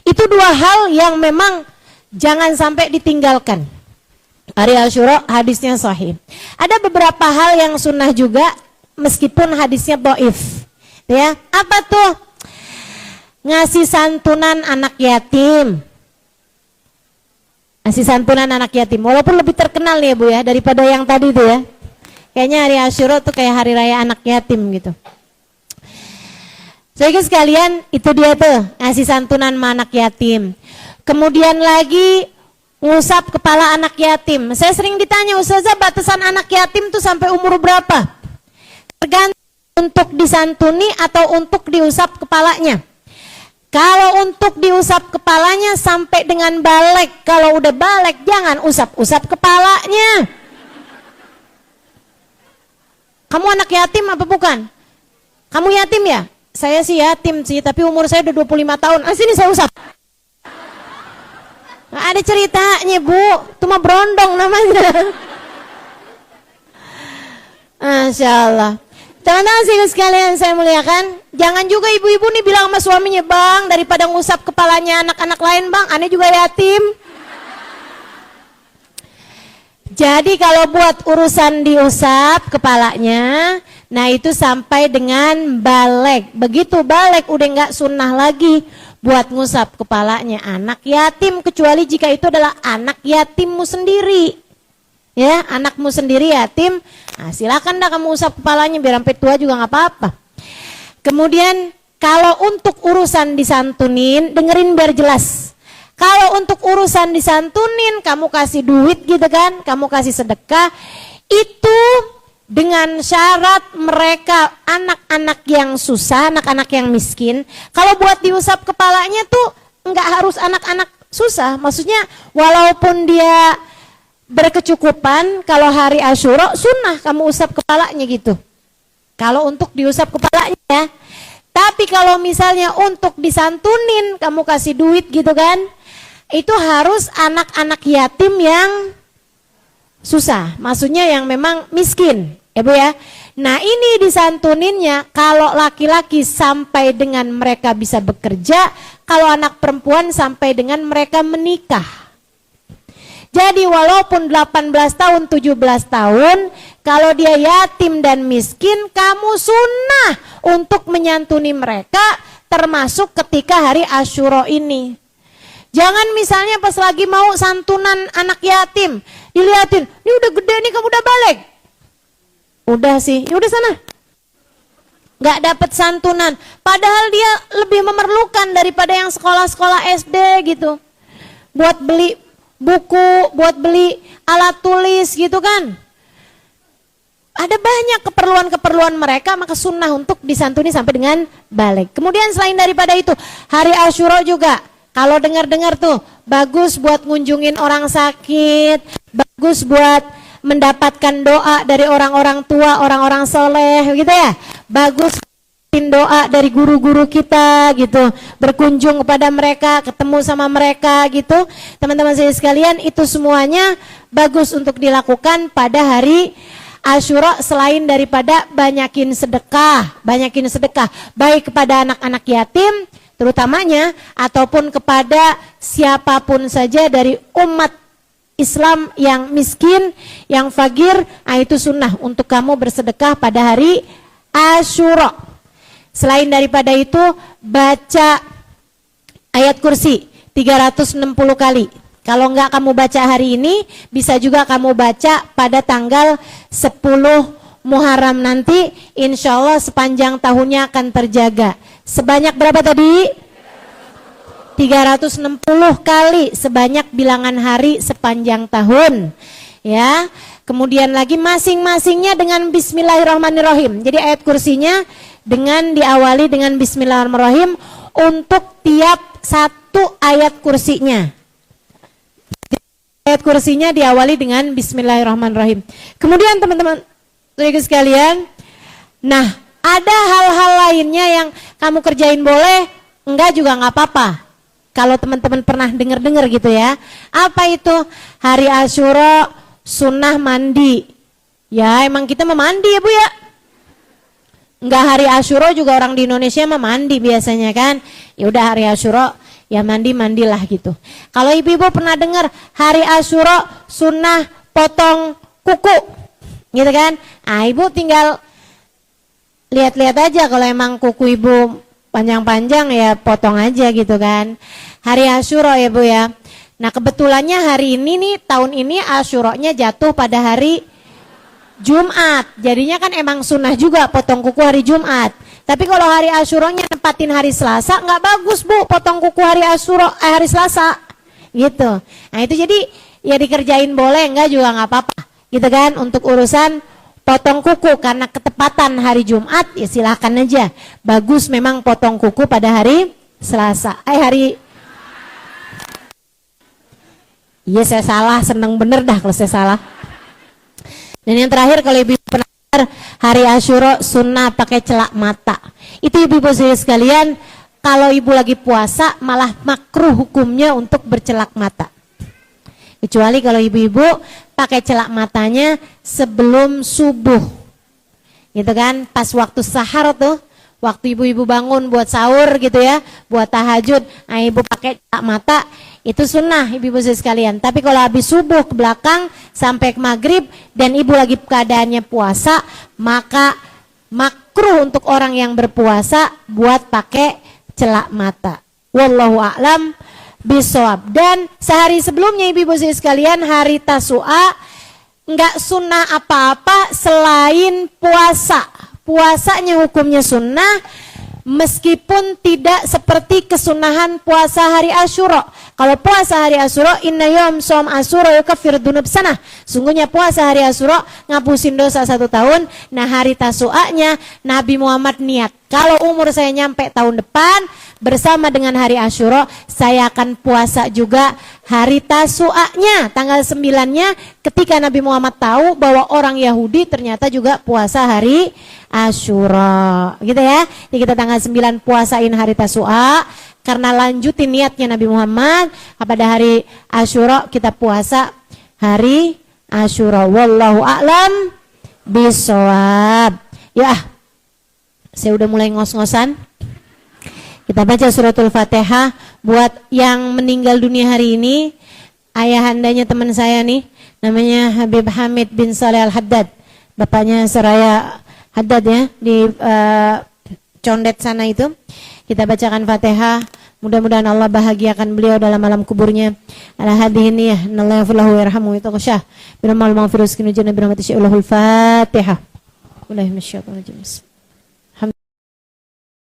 Itu dua hal yang memang jangan sampai ditinggalkan. Hari Asyura hadisnya sahih. Ada beberapa hal yang sunnah juga meskipun hadisnya dhaif. Ya, apa tuh? Ngasih santunan anak yatim. Ngasih santunan anak yatim. Walaupun lebih terkenal nih ya Bu ya daripada yang tadi tuh ya. Kayaknya hari Asyura tuh kayak hari raya anak yatim gitu. Saudara sekalian, itu dia tuh ngasih santunan sama anak yatim. Kemudian lagi ngusap kepala anak yatim. Saya sering ditanya, Ustazah batasan anak yatim tuh sampai umur berapa? Tergantung untuk disantuni atau untuk diusap kepalanya. Kalau untuk diusap kepalanya sampai dengan balik. Kalau udah balik jangan usap-usap kepalanya. Kamu anak yatim apa bukan? Kamu yatim ya? Saya sih yatim sih, tapi umur saya udah 25 tahun. Sini saya usap. Nggak ada ceritanya Bu, itu mah berondong namanya. Masya Allah. Teman-teman sekalian saya muliakan, jangan juga ibu-ibu nih bilang sama suaminya, Bang, daripada ngusap kepalanya anak-anak lain Bang, aneh juga yatim. Jadi kalau buat urusan diusap kepalanya, nah itu sampai dengan balik. Begitu balik udah nggak sunnah lagi buat ngusap kepalanya anak yatim, kecuali jika itu adalah anak yatimmu sendiri. Ya, anakmu sendiri yatim, nah silakan dah kamu usap kepalanya biar sampai tua juga nggak apa-apa. Kemudian kalau untuk urusan disantunin, dengerin biar jelas. Kalau untuk urusan disantunin, kamu kasih duit gitu kan, kamu kasih sedekah, itu dengan syarat mereka anak-anak yang susah, anak-anak yang miskin. Kalau buat diusap kepalanya tuh nggak harus anak-anak susah, maksudnya walaupun dia berkecukupan, kalau hari Asyura sunnah kamu usap kepalanya gitu. Kalau untuk diusap kepalanya ya. Tapi kalau misalnya untuk disantunin, kamu kasih duit gitu kan, itu harus anak-anak yatim yang susah, maksudnya yang memang miskin, ya Bu ya. Nah ini disantuninnya kalau laki-laki sampai dengan mereka bisa bekerja, kalau anak perempuan sampai dengan mereka menikah. Jadi walaupun 18 tahun, 17 tahun, kalau dia yatim dan miskin, kamu sunnah untuk menyantuni mereka, termasuk ketika hari Asyura ini. Jangan misalnya pas lagi mau santunan anak yatim, dilihatin, ini udah gede nih kamu udah balik. Udah sih, ya udah sana. Nggak dapat santunan, padahal dia lebih memerlukan daripada yang sekolah-sekolah SD gitu. Buat beli buku, buat beli alat tulis gitu kan. Ada banyak keperluan-keperluan mereka, maka sunnah untuk disantuni sampai dengan balik. Kemudian selain daripada itu, hari Asyura juga. Kalau dengar-dengar tuh, bagus buat ngunjungin orang sakit, bagus buat mendapatkan doa dari orang-orang tua, orang-orang soleh gitu ya. Bagus doa dari guru-guru kita gitu, berkunjung kepada mereka, ketemu sama mereka gitu. Teman-teman saya sekalian, itu semuanya bagus untuk dilakukan pada hari Asyura, selain daripada banyakin sedekah baik kepada anak-anak yatim terutamanya, ataupun kepada siapapun saja dari umat Islam yang miskin, yang fakir. Nah itu sunnah untuk kamu bersedekah pada hari Asyura. Selain daripada itu, baca ayat kursi 360 kali. Kalau enggak kamu baca hari ini, bisa juga kamu baca pada tanggal 10 Muharram nanti. Insya Allah sepanjang tahunnya akan terjaga. Sebanyak berapa tadi? 360 kali, sebanyak bilangan hari sepanjang tahun. Ya. Kemudian lagi masing-masingnya dengan Bismillahirrahmanirrahim. Jadi ayat kursinya dengan diawali dengan Bismillahirrahmanirrahim untuk tiap satu ayat kursinya. Ayat kursinya diawali dengan Bismillahirrahmanirrahim. Kemudian teman-teman sekalian, nah ada hal-hal lainnya yang kamu kerjain boleh, enggak juga nggak apa-apa. Kalau teman-teman pernah dengar-dengar gitu ya. Apa itu? Hari Asyura sunnah mandi. Ya emang kita memandi ya Bu ya. Enggak hari Asyura juga orang di Indonesia mandi biasanya kan. Ya udah hari Asyura ya mandilah gitu. Kalau ibu-ibu pernah dengar hari Asyura sunnah potong kuku, gitu kan? Ah ibu tinggal lihat-lihat aja, kalau emang kuku ibu panjang-panjang ya potong aja gitu kan. Hari Asyura ya Bu ya. Nah kebetulannya hari ini nih, tahun ini Asyuranya jatuh pada hari Jumat. Jadinya kan emang sunnah juga potong kuku hari Jumat. Tapi kalau hari Asyuranya nempatin hari Selasa, nggak bagus Bu potong kuku hari Asyura hari Selasa gitu. Nah itu jadi ya dikerjain boleh, enggak juga nggak apa-apa gitu kan. Untuk urusan potong kuku karena ketepatan hari Jumat ya silahkan aja. Bagus memang potong kuku pada hari Selasa. Iya saya salah, seneng bener dah kalau saya salah. Dan yang terakhir, kalau ibu pernah hari Asyura sunnah pakai celak mata. Itu ibu-ibu sekalian, kalau ibu lagi puasa malah makruh hukumnya untuk bercelak mata. Kecuali kalau ibu-ibu pakai celak matanya sebelum subuh. Gitu kan, pas waktu sahar tuh, waktu ibu-ibu bangun buat sahur gitu ya, buat tahajud, nah ibu pakai celak mata. Itu sunnah ibu-ibu sekalian. Tapi kalau habis subuh ke belakang sampai ke maghrib dan ibu lagi keadaannya puasa, maka makruh untuk orang yang berpuasa buat pakai celak mata. Wallahu a'lam bishawab. Dan sehari sebelumnya ibu-ibu sekalian, hari Tasu'a, enggak sunnah apa-apa selain puasa. Puasanya hukumnya sunnah, meskipun tidak seperti kesunahan puasa hari Asyura. Kalau puasa hari Asyura, inna yawm shom Asyura yukaffir dzunub sanah. Sungguhnya puasa hari Asyura ngapusin dosa 1 tahun. Nah hari Tasu'anya Nabi Muhammad niat, kalau umur saya nyampe tahun depan bersama dengan hari Asyura, saya akan puasa juga hari Tasu'anya, tanggal 9-nya, ketika Nabi Muhammad tahu bahwa orang Yahudi ternyata juga puasa hari Asyura, gitu ya. Jadi kita tanggal 9 puasain hari Tasu'a. karena lanjutin niatnya Nabi Muhammad. Pada hari Asyura kita puasa hari Asyura. Wallahu a'lam bishawab. Ya, saya udah mulai ngos-ngosan. Kita baca suratul Fatihah. Buat yang meninggal dunia hari ini, ayahandanya teman saya nih, namanya Habib Hamid bin Saleh Al-Haddad. Bapaknya Seraya Haddad ya, di Condet sana itu. Kita bacakan Fatihah. Mudah-mudahan Allah bahagiakan beliau dalam alam kuburnya. Ala hadhihi niyyah, innallaha yaghfiru wa yarhamu wa yataghashah. Biramal maghfirus kinujana biramati sya'ulahul Fatihah. Bismillahirrahmanirrahim.